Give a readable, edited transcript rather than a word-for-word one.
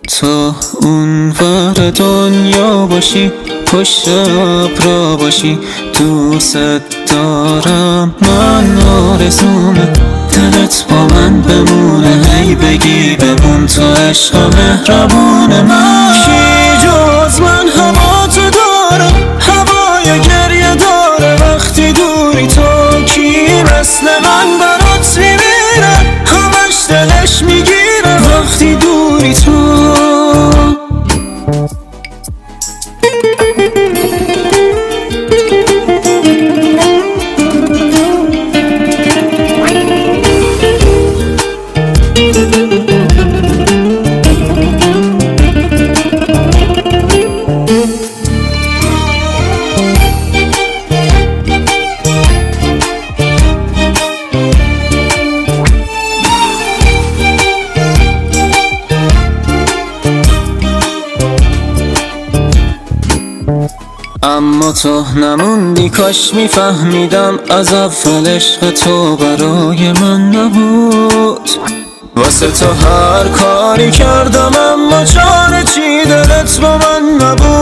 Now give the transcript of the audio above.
تو اون ور دنیا باشی، پشت ابرا باشی، دوست دارم، من آرزومه دلت با من بمونه، هی بگی بمون تو عشق مهربون من. کی جز من هوا تو داره، هوای گریه داره وقتی دوری تو، کی مثل من برات میمیره، همش دلش میگیره وقتی دوری تو. اما تو نموندی، کاش میفهمیدم از اول عشق تو برای من نبود. واسه تو هر کاری کردم اما چاره چی دلت با من نبود.